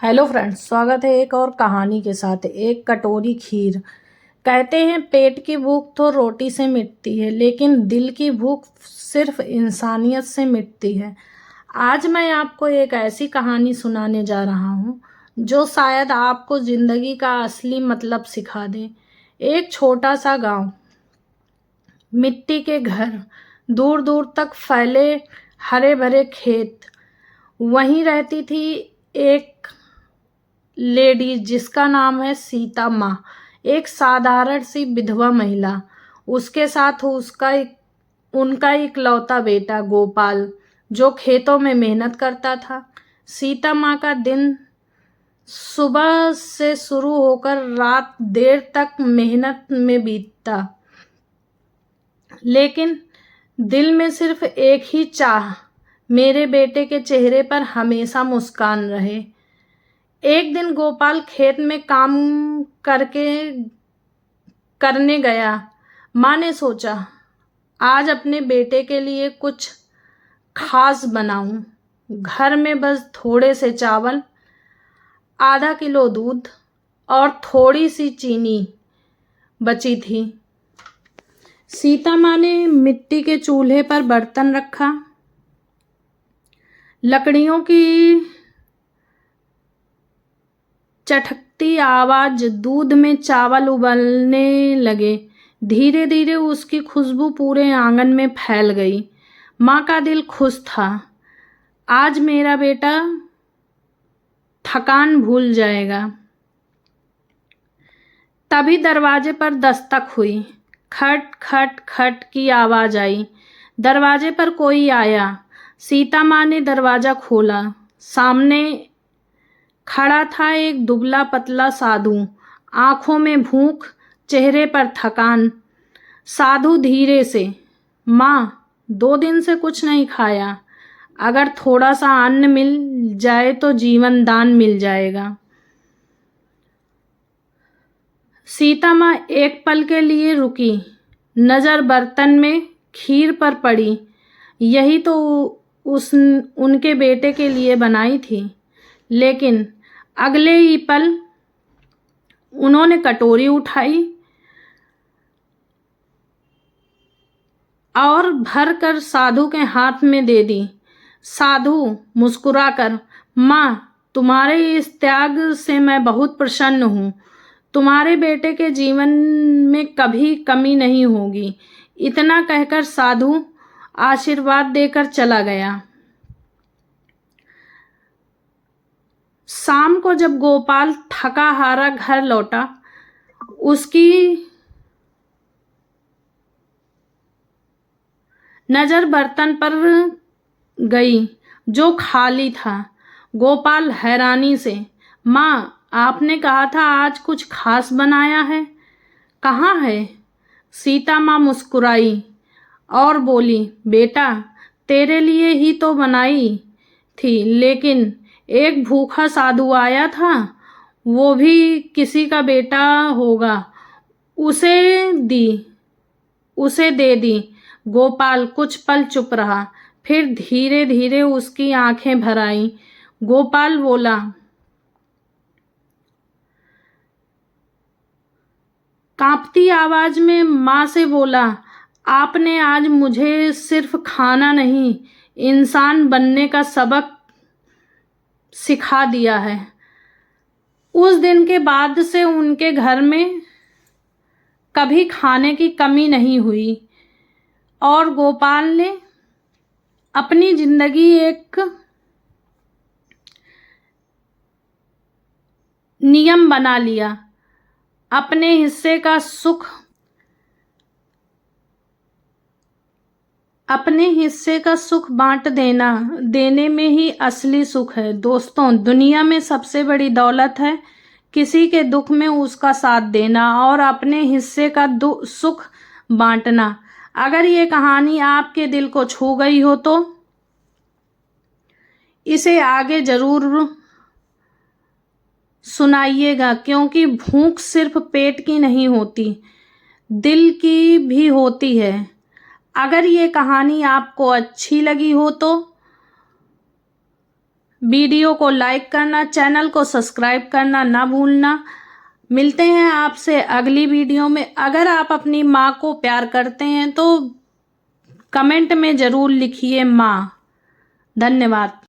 Hello friends, स्वागत है एक और कहानी के साथ। एक कटोरी खीर। कहते हैं पेट की भूख तो रोटी से मिटती है, लेकिन दिल की भूख सिर्फ इंसानियत से मिटती है। आज मैं आपको एक ऐसी कहानी सुनाने जा रहा हूँ जो शायद आपको ज़िंदगी का असली मतलब सिखा दे। एक छोटा सा गांव, मिट्टी के घर, दूर दूर तक फैले हरे भरे खेत। वहीं रहती थी एक लेडी जिसका नाम है सीता माँ। एक साधारण सी विधवा महिला। उसके साथ उनका इकलौता बेटा गोपाल, जो खेतों में मेहनत करता था। सीता माँ का दिन सुबह से शुरू होकर रात देर तक मेहनत में बीतता, लेकिन दिल में सिर्फ एक ही चाह, मेरे बेटे के चेहरे पर हमेशा मुस्कान रहे। एक दिन गोपाल खेत में काम करने गया। माँ ने सोचा, आज अपने बेटे के लिए कुछ खास बनाऊं। घर में बस थोड़े से चावल, आधा किलो दूध और थोड़ी सी चीनी बची थी। सीता माँ ने मिट्टी के चूल्हे पर बर्तन रखा। लकड़ियों की चटकती आवाज, दूध में चावल उबलने लगे। धीरे धीरे उसकी खुशबू पूरे आंगन में फैल गई। माँ का दिल खुश था। आज मेरा बेटा थकान भूल जाएगा। तभी दरवाजे पर दस्तक हुई। खट खट खट की आवाज आई। दरवाजे पर कोई आया। सीता माँ ने दरवाजा खोला। सामने खड़ा था एक दुबला पतला साधु, आंखों में भूख, चेहरे पर थकान। साधु धीरे से, माँ, 2 दिन से कुछ नहीं खाया। अगर थोड़ा सा अन्न मिल जाए तो जीवन दान मिल जाएगा। सीता माँ एक पल के लिए रुकी। नजर बर्तन में खीर पर पड़ी। यही तो उनके बेटे के लिए बनाई थी। लेकिन अगले ही पल उन्होंने कटोरी उठाई और भर कर साधु के हाथ में दे दी। साधु मुस्कुराकर, माँ, तुम्हारे इस त्याग से मैं बहुत प्रसन्न हूँ। तुम्हारे बेटे के जीवन में कभी कमी नहीं होगी। इतना कहकर साधु आशीर्वाद देकर चला गया। शाम को जब गोपाल थका हारा घर लौटा, उसकी नजर बर्तन पर गई जो खाली था। गोपाल हैरानी से, माँ, आपने कहा था आज कुछ खास बनाया है, कहाँ है? सीता माँ मुस्कुराई और बोली, बेटा, तेरे लिए ही तो बनाई थी, लेकिन एक भूखा साधु आया था, वो भी किसी का बेटा होगा, उसे दे दी। गोपाल कुछ पल चुप रहा, फिर धीरे धीरे उसकी आंखें भर आईं। गोपाल बोला, कांपती आवाज में माँ से बोला, आपने आज मुझे सिर्फ खाना नहीं, इंसान बनने का सबक सिखा दिया है। उस दिन के बाद से उनके घर में कभी खाने की कमी नहीं हुई और गोपाल ने अपनी जिंदगी एक नियम बना लिया, अपने हिस्से का सुख बांट देने में ही असली सुख है। दोस्तों, दुनिया में सबसे बड़ी दौलत है किसी के दुख में उसका साथ देना और अपने हिस्से का सुख बांटना। अगर ये कहानी आपके दिल को छू गई हो तो इसे आगे जरूर सुनाइएगा, क्योंकि भूख सिर्फ पेट की नहीं होती, दिल की भी होती है। अगर ये कहानी आपको अच्छी लगी हो तो वीडियो को लाइक करना, चैनल को सब्सक्राइब करना ना भूलना। मिलते हैं आपसे अगली वीडियो में। अगर आप अपनी माँ को प्यार करते हैं तो कमेंट में ज़रूर लिखिए माँ। धन्यवाद।